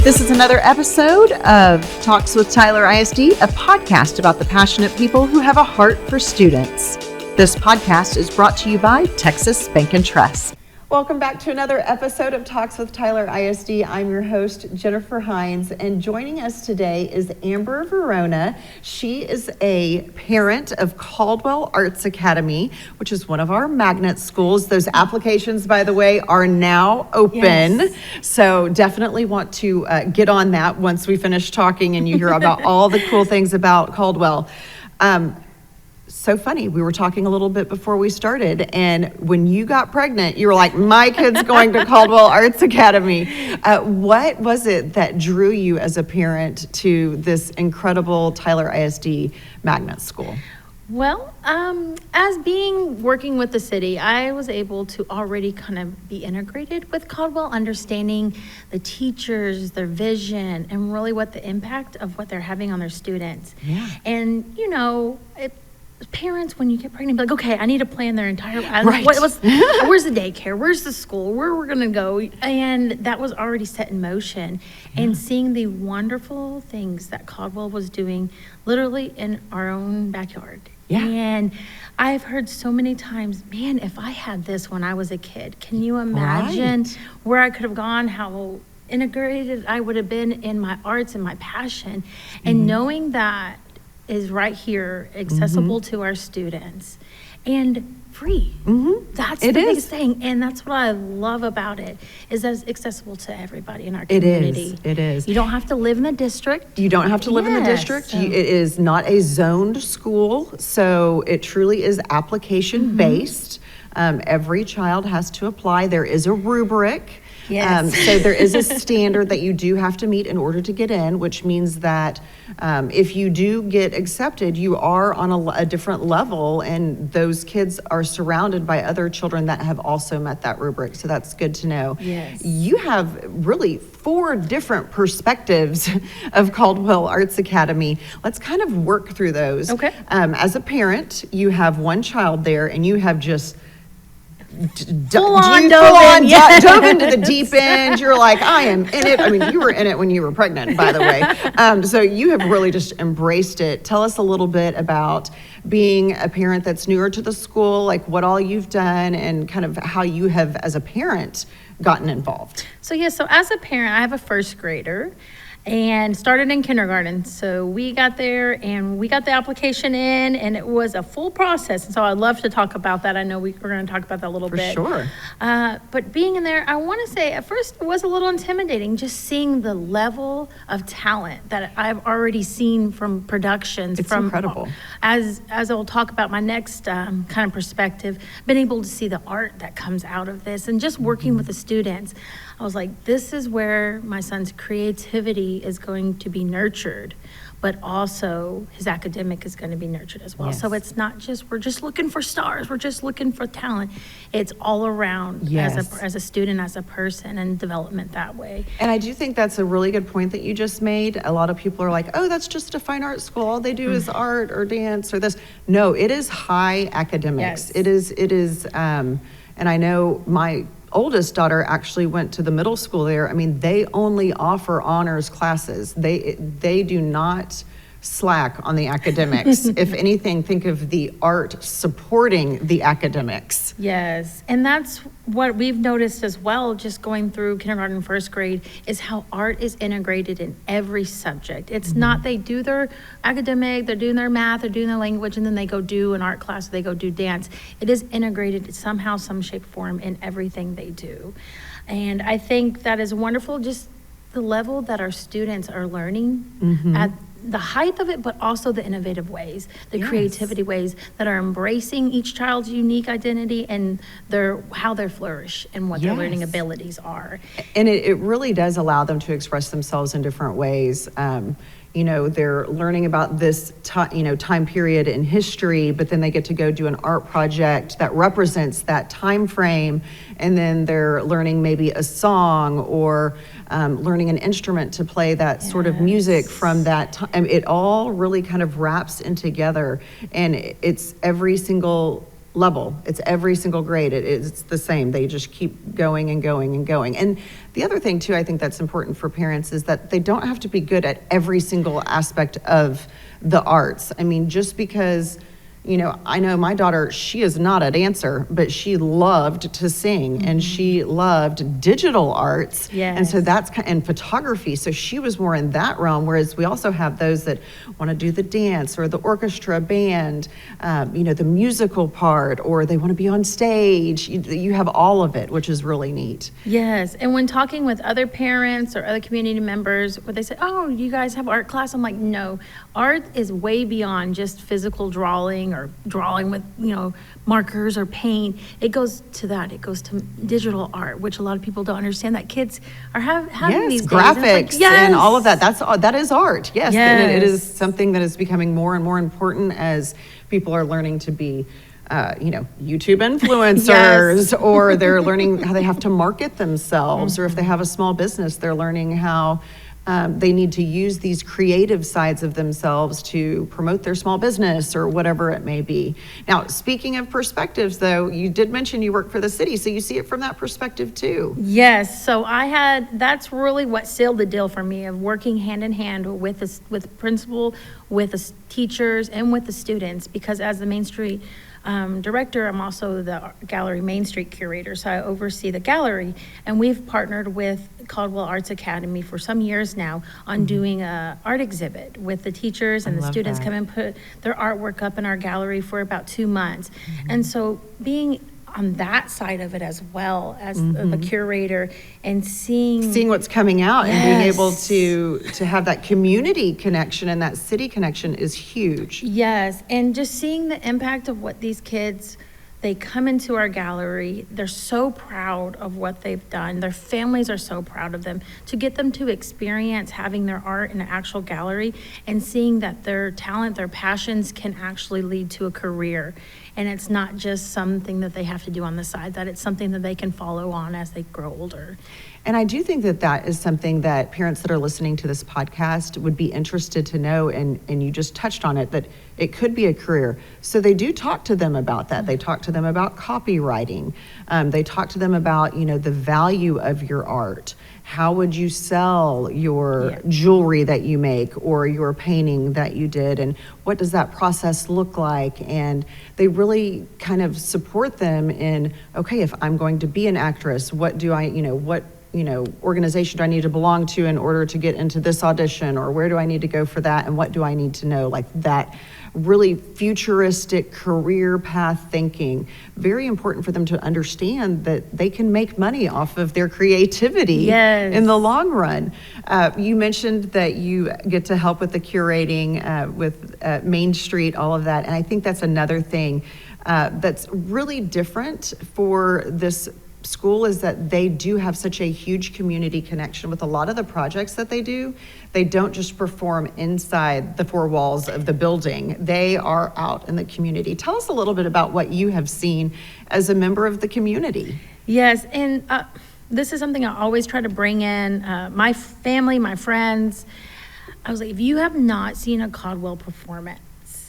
This is another episode of Talks with Tyler ISD, a podcast about the passionate people who have a heart for students. This podcast is brought to you by Texas Bank and Trust. Welcome back to another episode of Talks with Tyler ISD. I'm your host, Jennifer Hines, and joining us today is Amber Varona. She is a parent of Caldwell Arts Academy, which is one of our magnet schools. Those applications, by the way, are now open. Yes. So definitely want to get on that once we finish talking and you hear about all the cool things about Caldwell. So funny. We were talking a little bit before we started, and when you got pregnant, you were like, my kid's going to Caldwell Arts Academy. What was it that drew you as a parent to this incredible Tyler ISD magnet school? Well, as working with the city, I was able to already kind of be integrated with Caldwell, understanding the teachers, their vision, and really what the impact of what they're having on their students. Yeah. And, parents, when you get pregnant, be like, okay, I need to plan their entire life. Right. Where's the daycare? Where's the school? Where we're going to go? And that was already set in motion. Yeah. And seeing the wonderful things that Caldwell was doing literally in our own backyard. Yeah. And I've heard so many times, man, if I had this when I was a kid, can you imagine where I could have gone, how integrated I would have been in my arts and my passion, and knowing that is right here, accessible to our students, and free. That's the biggest thing, and that's what I love about it, is that it's accessible to everybody in our community. It is. You don't have to live in the district. You don't have to live in the district. It is not a zoned school, so it truly is application-based. Every child has to apply. There is a rubric. Yes. So there is a standard that you do have to meet in order to get in, which means that if you do get accepted, you are on a different level, and those kids are surrounded by other children that have also met that rubric. So that's good to know. Yes. You have really 4 different perspectives of Caldwell Arts Academy. Let's kind of work through those. Okay. As a parent, you have one child there, and you have just dove into the deep end. You're like, I am in it. I mean, you were in it when you were pregnant, by the way. So you have really just embraced it. Tell us a little bit about being a parent that's newer to the school, like what all you've done and kind of how you have, as a parent, gotten involved. So as a parent, I have a first grader and started in kindergarten. So we got there and we got the application in, and it was a full process. And so I'd love to talk about that. I know we're going to talk about that a little bit. For sure. But being in there, I want to say at first it was a little intimidating, just seeing the level of talent that I've already seen from productions. It's incredible. As I'll talk about my next kind of perspective, been able to see the art that comes out of this, and just working with the students. I was like, this is where my son's creativity is going to be nurtured, but also his academic is going to be nurtured as well. Yes. So it's not just, we're just looking for stars, we're just looking for talent. It's all around as a student, as a person, and development that way. And I do think that's a really good point that you just made. A lot of people are like, oh, that's just a fine art school. All they do is art or dance or this. No, it is high academics. Yes. It is, and I know my oldest daughter actually went to the middle school there. I mean, they only offer honors classes. They do not slack on the academics. If anything, think of the art supporting the academics. Yes, and that's what we've noticed as well, just going through kindergarten and first grade, is how art is integrated in every subject. It's not they do their academic, they're doing their math, they're doing their language, and then they go do an art class, they go do dance. It is integrated somehow, some shape, form in everything they do. And I think that is wonderful, just the level that our students are learning at the height of it, but also the innovative ways, the creativity ways that are embracing each child's unique identity and how they flourish and what their learning abilities are. And it really does allow them to express themselves in different ways. They're learning about this time period in history, but then they get to go do an art project that represents that time frame, and then they're learning maybe a song or learning an instrument to play that sort of music from that time. It all really kind of wraps in together, and it's every single level. It's every single grade. It's the same. They just keep going and going and going. And the other thing too, I think that's important for parents is that they don't have to be good at every single aspect of the arts. I mean, just because, you know, I know my daughter, she is not a dancer, but she loved to sing and she loved digital arts. Yes. And so and photography. So she was more in that realm. Whereas we also have those that want to do the dance or the orchestra band, you know, the musical part, or they want to be on stage. You have all of it, which is really neat. Yes, and when talking with other parents or other community members, where they say, oh, you guys have art class? I'm like, no, art is way beyond just physical drawing or drawing with, you know, markers or paint. It goes to that. It goes to digital art, which a lot of people don't understand that kids are having these graphics days. Like, and all of that. That is art. Yes. Yes. And it is something that is becoming more and more important as people are learning to be you know, YouTube influencers, or they're learning how they have to market themselves, or if they have a small business, they're learning how they need to use these creative sides of themselves to promote their small business or whatever it may be. Now, speaking of perspectives, though, you did mention you work for the city, so you see it from that perspective too. Yes, so that's really what sealed the deal for me, of working hand in hand with the principal, with the teachers, and with the students, because as the Main Street director, I'm also the gallery Main Street curator, so I oversee the gallery, and we've partnered with Caldwell Arts Academy for some years now on doing a art exhibit with the teachers, and the students come and put their artwork up in our gallery for about 2 months. And so being on that side of it as well as the curator and seeing what's coming out and being able to have that community connection and that city connection is huge. Yes, and just seeing the impact of what these kids, they come into our gallery, they're so proud of what they've done. Their families are so proud of them. To get them to experience having their art in an actual gallery and seeing that their talent, their passions can actually lead to a career. And it's not just something that they have to do on the side, that it's something that they can follow on as they grow older. And I do think that that is something that parents that are listening to this podcast would be interested to know, and you just touched on it, that it could be a career. So they do talk to them about that. They talk to them about copywriting. They talk to them about, you know, the value of your art. How would you sell your jewelry that you make or your painting that you did, and what does that process look like? And they really kind of support them in, okay, if I'm going to be an actress, what organization do I need to belong to in order to get into this audition, or where do I need to go for that, and what do I need to know? Like that really futuristic career path thinking. Very important for them to understand that they can make money off of their creativity in the long run. You mentioned that you get to help with the curating with Main Street, all of that, and I think that's another thing that's really different for this school, is that they do have such a huge community connection with a lot of the projects that they do. They don't just perform inside the four walls of the building. They are out in the community. Tell us a little bit about what you have seen as a member of the community. Yes, and this is something I always try to bring in. My family, my friends, I was like, if you have not seen a Caldwell performance,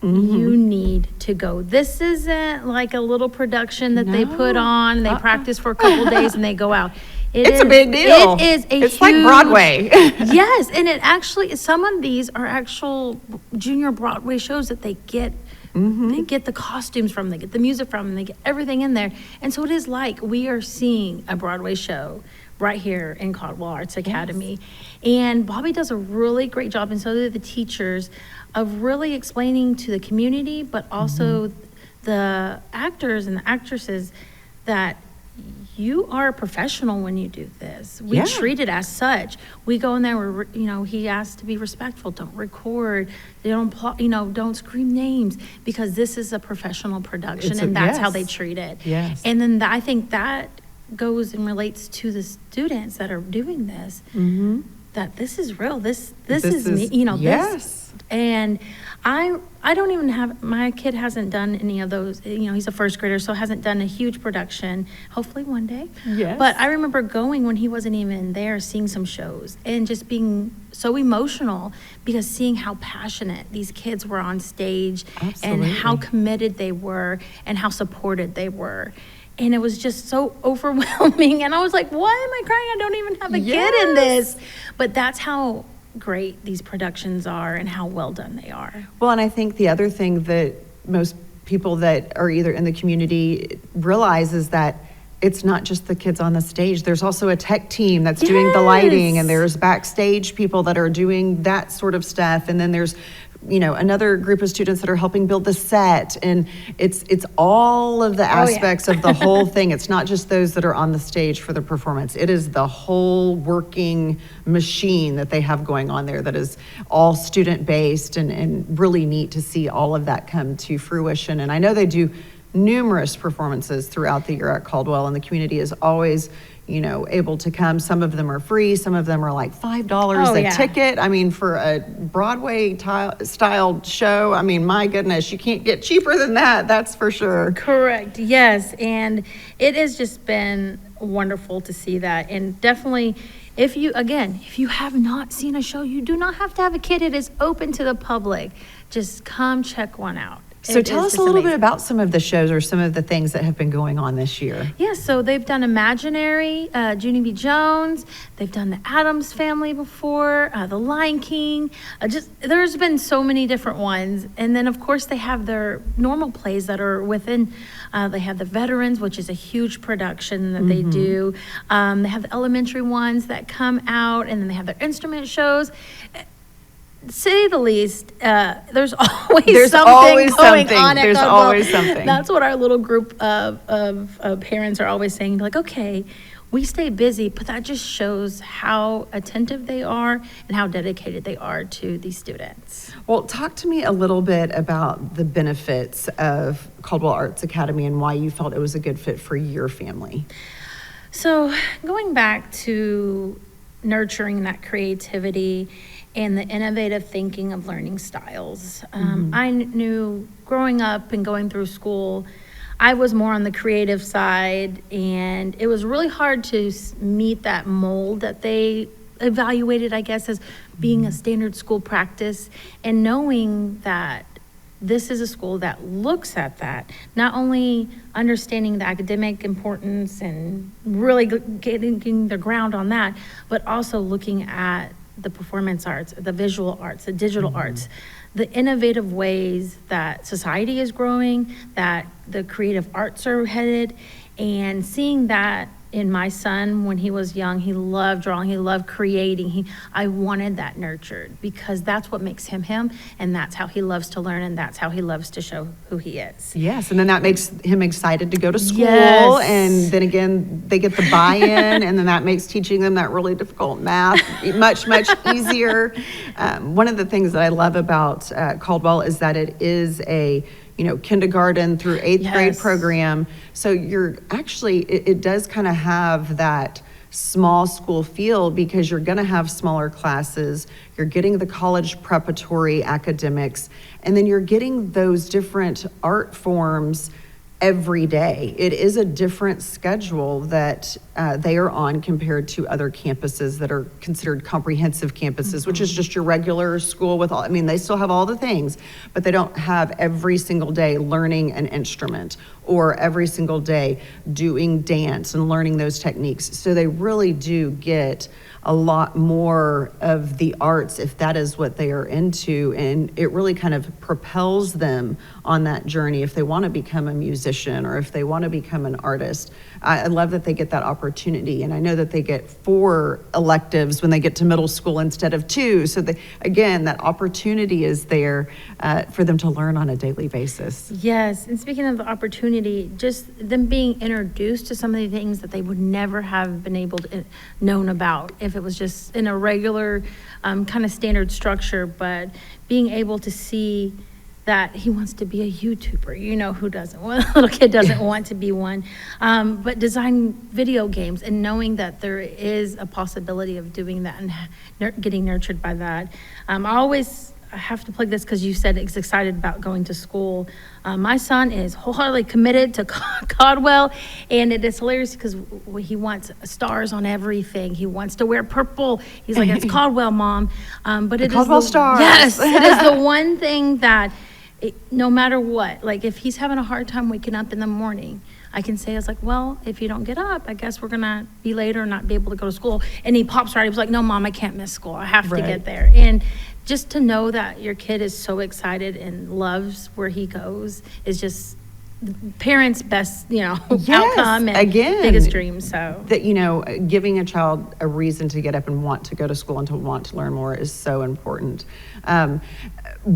you need to go. This isn't like a little production that they put on, they practice for a couple days and they go out. It's a big deal. It's like Broadway. Yes, and it actually, some of these are actual junior Broadway shows that they get. They get the costumes from, they get the music from, and they get everything in there. And so it is like we are seeing a Broadway show right here in Caldwell Arts Academy. And Bobby does a really great job, and so do the teachers, of really explaining to the community, but also the actors and the actresses, that you are a professional when you do this. We treat it as such. We go in there, he asks to be respectful. Don't record. Don't scream names, because this is a professional production, and that's how they treat it. Yes. And then I think that goes and relates to the students that are doing this. that this is real. This is me, you know, yes. And I don't even have, my kid hasn't done any of those, you know, he's a first grader, so hasn't done a huge production, hopefully one day. Yes. But I remember going when he wasn't even there, seeing some shows and just being so emotional because seeing how passionate these kids were on stage. Absolutely. And how committed they were and how supported they were. And it was just so overwhelming. And I was like, why am I crying? I don't even have a kid in this. But that's how great these productions are and how well done they are. Well, and I think the other thing that most people that are either in the community realize is that it's not just the kids on the stage. There's also a tech team that's doing the lighting, and there's backstage people that are doing that sort of stuff. And then there's, you know, another group of students that are helping build the set. And it's all of the aspects of the whole thing. It's not just those that are on the stage for the performance. It is the whole working machine that they have going on there that is all student-based, and really neat to see all of that come to fruition. And I know they do numerous performances throughout the year at Caldwell, and the community is always, you know, able to come. Some of them are free, some of them are like $5 a ticket. I mean, for a Broadway styled show, I mean, my goodness, you can't get cheaper than that, that's for sure. Correct, yes. And it has just been wonderful to see that. And definitely, if you have not seen a show, you do not have to have a kid. It is open to the public. Just come check one out. So tell us a little bit about some of the shows or some of the things that have been going on this year. Yeah, so they've done Imaginary, Junie B. Jones. They've done the Addams Family before, the Lion King. There's been so many different ones. And then, of course, they have their normal plays that are within. They have the Veterans, which is a huge production that they do. They have the elementary ones that come out, and then they have their instrument shows. To say the least, there's always something going on at Caldwell. There's always something. That's what our little group of parents are always saying. Like, okay, we stay busy, but that just shows how attentive they are and how dedicated they are to these students. Well, talk to me a little bit about the benefits of Caldwell Arts Academy and why you felt it was a good fit for your family. So going back to nurturing that creativity and the innovative thinking of learning styles. I knew growing up and going through school, I was more on the creative side, and it was really hard to meet that mold that they evaluated, I guess, as being a standard school practice, and knowing that this is a school that looks at that, not only understanding the academic importance and really getting the ground on that, but also looking at the performance arts, the visual arts, the digital arts, the innovative ways that society is growing, that the creative arts are headed, and seeing that in my son when he was young. He loved drawing, he loved creating. I wanted that nurtured because that's what makes him him, and that's how he loves to learn, and that's how he loves to show who he is. Yes, and then that makes him excited to go to school, Yes. and then again, they get the buy-in, and then that makes teaching them that really difficult math much, much easier. One of the things that I love about Caldwell is that it is a kindergarten through eighth grade program. So you're actually, it does kind of have that small school feel because you're going to have smaller classes, you're getting the college preparatory academics, and then you're getting those different art forms every day. It is a different schedule that they are on compared to other campuses that are considered comprehensive campuses, which is just your regular school with all, they still have all the things, but they don't have every single day learning an instrument or every single day doing dance and learning those techniques. So they really do get a lot more of the arts if that is what they are into, and it really kind of propels them on that journey if they want to become a musician or if they want to become an artist. I love that they get that opportunity, and I know that they get 4 electives when they get to middle school instead of 2, so again, that opportunity is there for them to learn on a daily basis. Yes, and speaking of the opportunity, just them being introduced to some of the things that they would never have been able to known about if it was just in a regular kind of standard structure, but being able to see that he wants to be a YouTuber. You know who doesn't? Well, a little kid doesn't want to be one. But design video games and knowing that there is a possibility of doing that and getting nurtured by that. I have to plug this because you said he's excited about going to school. My son is wholeheartedly committed to Caldwell, and it is hilarious because he wants stars on everything. He wants to wear purple. He's like, it's Caldwell, Mom. But it Caldwell is stars. Yes, it is the one thing that no matter what, like if he's having a hard time waking up in the morning, I can say, it's like, well, if you don't get up, I guess we're going to be late or not be able to go to school. And he pops right. He was like, no, Mom, I can't miss school. I have to get there. And just to know that your kid is so excited and loves where he goes is just parents' best, outcome and biggest dream. So that, giving a child a reason to get up and want to go to school and to want to learn more is so important.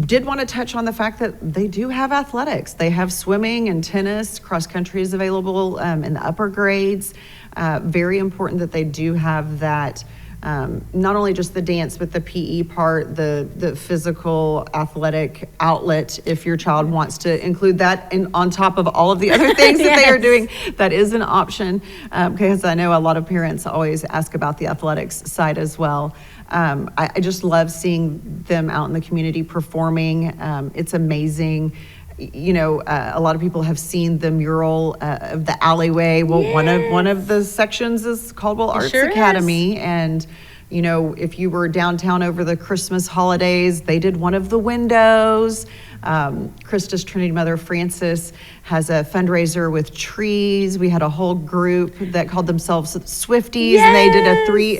Did want to touch on the fact that they do have athletics. They have swimming and tennis. Cross country is available in the upper grades. Very important that they do have that. Not only just the dance, but the PE part, the physical athletic outlet, if your child wants to include that on top of all of the other things that they are doing, that is an option. Because I know a lot of parents always ask about the athletics side as well. I just love seeing them out in the community performing. It's amazing. A lot of people have seen the mural of the alleyway. Well, one of the sections is Caldwell Arts Academy, and if you were downtown over the Christmas holidays, they did one of the windows. Krista's Trinity Mother Francis has a fundraiser with trees. We had a whole group that called themselves Swifties, and they did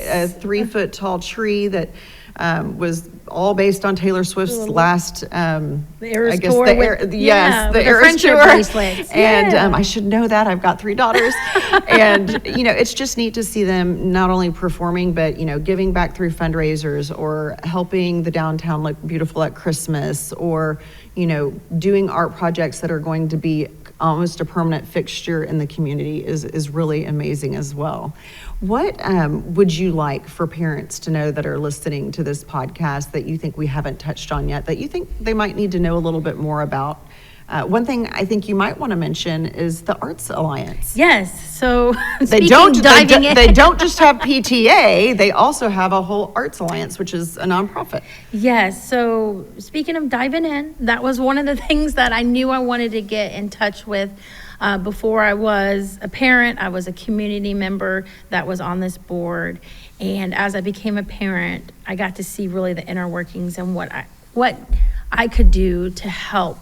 a 3 foot tall tree that was all based on Taylor Swift's last, the Eras tour. The Eras tour. Bracelets. And I should know that. I've got 3 daughters. And, it's just neat to see them not only performing, but, giving back through fundraisers or helping the downtown look beautiful at Christmas or, doing art projects that are going to be almost a permanent fixture in the community is really amazing as well. What would you like for parents to know that are listening to this podcast that you think we haven't touched on yet, that you think they might need to know a little bit more about? One thing I think you might want to mention is the Arts Alliance. Yes. So they don't just have PTA, they also have a whole Arts Alliance, which is a nonprofit. Yes. So speaking of diving in, that was one of the things that I knew I wanted to get in touch with. Before I was a parent, I was a community member that was on this board. And as I became a parent, I got to see really the inner workings and what I could do to help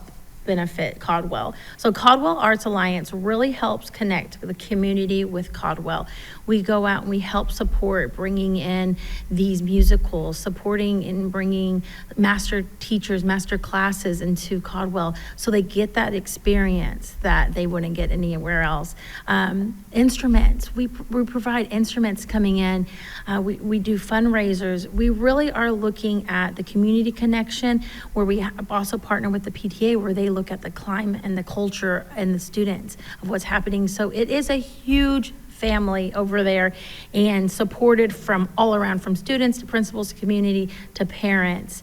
benefit Caldwell. So Caldwell Arts Alliance really helps connect the community with Caldwell. We go out and we help support bringing in these musicals, supporting and bringing master teachers, master classes into Caldwell so they get that experience that they wouldn't get anywhere else. Instruments, we provide instruments coming in. We do fundraisers. We really are looking at the community connection where we also partner with the PTA where they look at the climate and the culture and the students of what's happening. So it is a huge family over there and supported from all around, from students to principals to community to parents.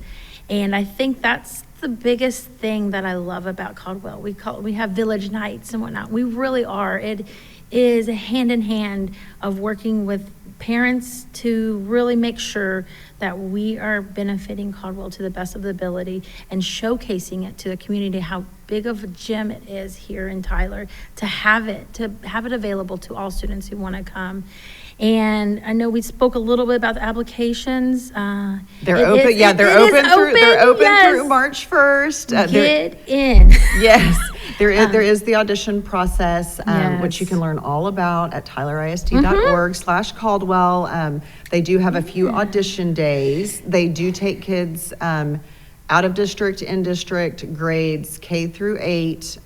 And I think that's the biggest thing that I love about Caldwell. We have village nights and whatnot. We really are. It is a hand in hand of working with parents to really make sure that we are benefiting Caldwell to the best of the ability and showcasing it to the community how big of a gem it is here in Tyler to have it available to all students who want to come. And I know we spoke a little bit about the applications. They're open through March 1st. Get in. Yes, there is the audition process, which you can learn all about at tylerisd.org/Caldwell. They do have a few audition days. They do take kids out of district, in district grades K through 8.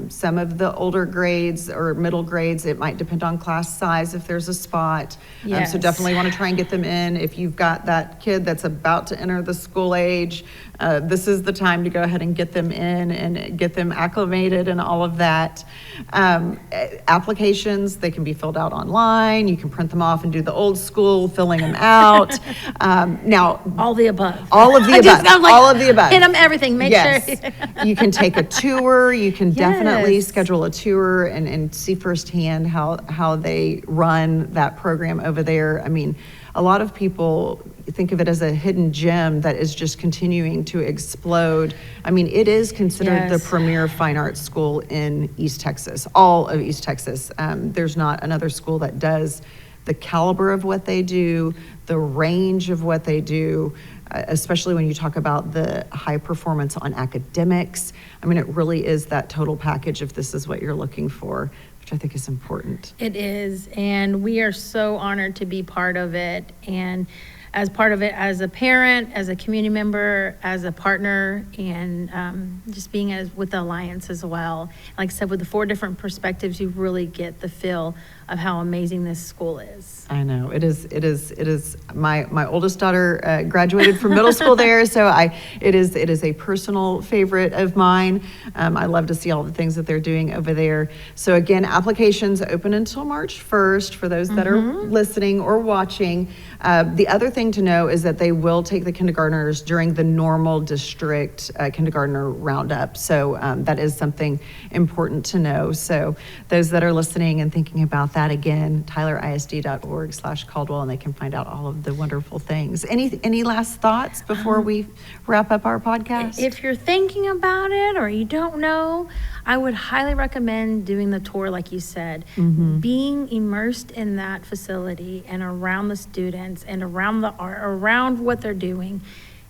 Some of the older grades or middle grades, it might depend on class size if there's a spot. Yes. So definitely want to try and get them in. If you've got that kid that's about to enter the school age, this is the time to go ahead and get them in and get them acclimated and all of that. Applications, they can be filled out online. You can print them off and do the old school, filling them out. Now, all the above. All of the above. bunch. Hit them everything. Make Yes. sure. You can take a tour. You can definitely Yes. schedule a tour and see firsthand how they run that program over there. I mean, a lot of people think of it as a hidden gem that is just continuing to explode. I mean, it is considered the Yes. premier fine arts school in East Texas, all of East Texas. There's not another school that does the caliber of what they do, the range of what they do, especially when you talk about the high performance on academics. I mean, it really is that total package if this is what you're looking for, which I think is important. It is, and we are so honored to be part of it. And as part of it, as a parent, as a community member, as a partner, and just being with the Alliance as well. Like I said, with the 4 different perspectives, you really get the feel of how amazing this school is. I know it is. My oldest daughter graduated from middle school there, so it is a personal favorite of mine. I love to see all the things that they're doing over there. So again, applications open until March 1st for those that are listening or watching. The other thing to know is that they will take the kindergartners during the normal district kindergartner roundup. So that is something important to know. So those that are listening and thinking about that, again, tylerisd.org/Caldwell, and they can find out all of the wonderful things. Any last thoughts before we wrap up our podcast? If you're thinking about it or you don't know, I would highly recommend doing the tour, like you said. Being immersed in that facility and around the students and around the art, around what they're doing,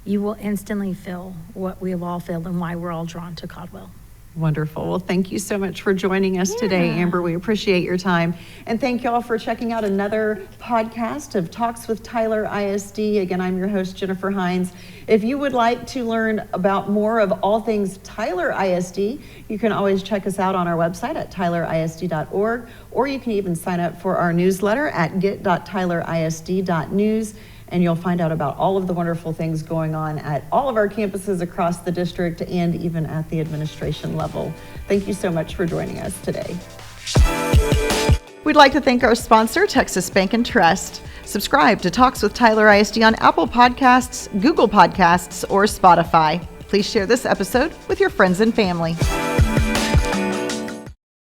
you will instantly feel what we have all felt and why we're all drawn to Caldwell. Wonderful. Well, thank you so much for joining us today, Amber. We appreciate your time. And thank you all for checking out another podcast of Talks with Tyler ISD. Again, I'm your host, Jennifer Hines. If you would like to learn about more of all things Tyler ISD, you can always check us out on our website at tylerisd.org, or you can even sign up for our newsletter at get.tylerisd.news. And you'll find out about all of the wonderful things going on at all of our campuses across the district and even at the administration level. Thank you so much for joining us today. We'd like to thank our sponsor, Texas Bank and Trust. Subscribe to Talks with Tyler ISD on Apple Podcasts, Google Podcasts, or Spotify. Please share this episode with your friends and family.